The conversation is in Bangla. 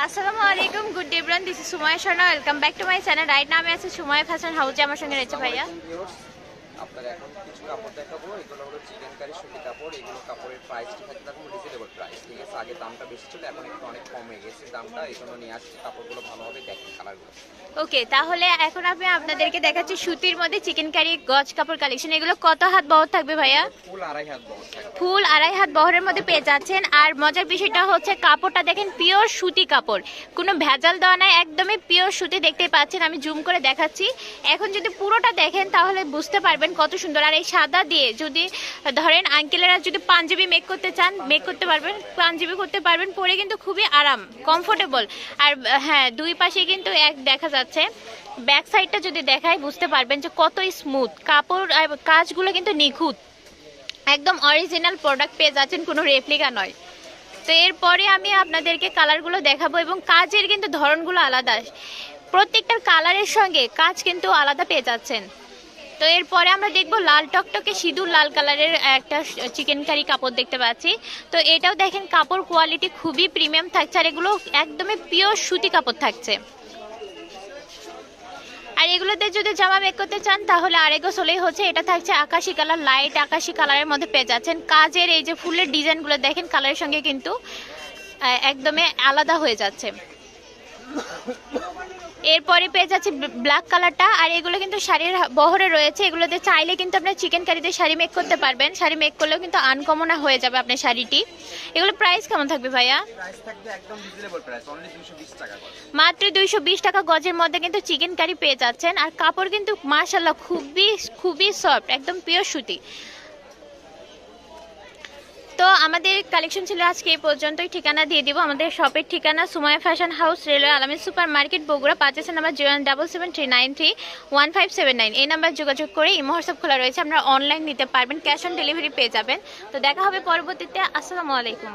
আসসালামু আলাইকুম, good day everyone, this is Sumaiya Sharma. Welcome back to my channel. Right now আমি আছি সুমাইয়া ফ্যাশন হাউসে, আমার সঙ্গে রয়েছে ভাইয়া। আপনারা এখন কিছু কাপড় দেখাবো। এগুলো হলো চিকেন কারি সুতি কাপড়। এগুলো কাপড়ের প্রাইসটা থাকে তখন রিজনেবল প্রাইস, ঠিক আছে। আগে দামটা বেশি ছিল, এখন একটু অনেক কমে গেছে দামটা। এগুলো নিয়ে আসছে, কাপড়গুলো ভালো হবে, দেখেন কালারগুলো। ওকে, তাহলে এখন আমি আপনাদেরকে দেখাচ্ছি সুতির মধ্যে চিকেন কারি গজ কাপড় কালেকশন। এগুলো কত হাত বহর থাকবে ভাইয়া? ফুল আড়াই হাত বহর থাকবে। ফুল আড়াই হাত বহরের মধ্যে পেয়ে যাচ্ছেন। আর মজার বিষয়টা হচ্ছে কাপড়টা দেখেন, পিওর সুতি কাপড়, কোনো ভেজাল দেওয়া নাই, একদমই পিওর সুতি। দেখতেই পাচ্ছেন, আমি জুম করে দেখাচ্ছি। এখন যদি পুরোটা দেখেন তাহলে বুঝতে পারবেন কত সুন্দর। আর এই সাদা দিয়ে যদি ধরেন আঙ্কেলেরা যদি পাঞ্জাবি মেক করতে চান, মেক করতে পারবেন, পাঞ্জাবি করতে পারবেন, পরে কিন্তু খুবই আরাম, কমফোর্টেবল। আর হ্যাঁ, দুই পাশে কিন্তু এক দেখা যাচ্ছে। ব্যাক সাইডটা যদি দেখাই বুঝতে পারবেন যে কত স্মুথ কাপড়, আর কাজগুলো কিন্তু নিখুঁত, একদম অরিজিনাল প্রোডাক্ট পেয়ে যাচ্ছেন, কোনো রেপ্লিকা নয়। তো এরপরে আমি আপনাদেরকে কালারগুলো দেখাবো এবং কাজের কিন্তু ধরনগুলো আলাদা, প্রত্যেকটার কালারের সঙ্গে কাজ কিন্তু আলাদা পেয়ে যাচ্ছেন। তো এরপরে আমরা দেখবো লাল টকটকে সিঁদুর লাল কালারের একটা চিকেন কারি কাপড় দেখতে পাচ্ছি। তো এটাও দেখেন কাপড় কোয়ালিটি খুবই প্রিমিয়াম থাকছে, আর এগুলো একদমই পিওর সুতি কাপড় থাকছে। আর এগুলোতে যদি জামা মেক করতে চান তাহলে আরেকও চলেই হচ্ছে। এটা থাকছে আকাশি কালার, লাইট আকাশি কালারের মধ্যে পেয়ে যাচ্ছেন। কাজের এই যে ফুলের ডিজাইনগুলো দেখেন, কালারের সঙ্গে কিন্তু একদমই আলাদা হয়ে যাচ্ছে। এরপরে পেয়ে যাচ্ছে ব্ল্যাক কালারটা। আর এগুলো কিন্তু শাড়ির বহরে রয়েছে। এগুলোতে চাইলে কিন্তু আপনার চিকেন কারিতে শাড়ি মেক করতে পারবেন। শাড়ি মেক করলেও কিন্তু আনকমন হয়ে যাবে আপনার শাড়িটি। এগুলো প্রাইস কেমন থাকবে ভাইয়া? প্রাইস থাকবে একদম রিজনেবল প্রাইস, অনলি 220 টাকা গজ। মাত্র 220 টাকা গজের মধ্যে কিন্তু চিকেন কারি পেয়ে যাচ্ছেন। আর কাপড় কিন্তু মাশাআল্লাহ খুবই খুবই সফট, একদম পিওর সুতি। তো আমাদের কালেকশন ছিল আজকে এই পর্যন্তই। ঠিকানা দিয়ে দিব, আমাদের শপের ঠিকানা সুমাইয়া ফ্যাশন হাউস, রেলওয়ে আলামিন সুপার মার্কেট, বগুড়া। 5 নাম্বার 01773931579। এই নাম্বার যোগাযোগ করে ইমো হোয়াটসঅ্যাপ খোলা রয়েছে, আপনারা অনলাইন নিতে পারবেন, ক্যাশ অন ডেলিভারি পেয়ে যাবেন। তো দেখা হবে পরবর্তীতে। আসসালামু আলাইকুম।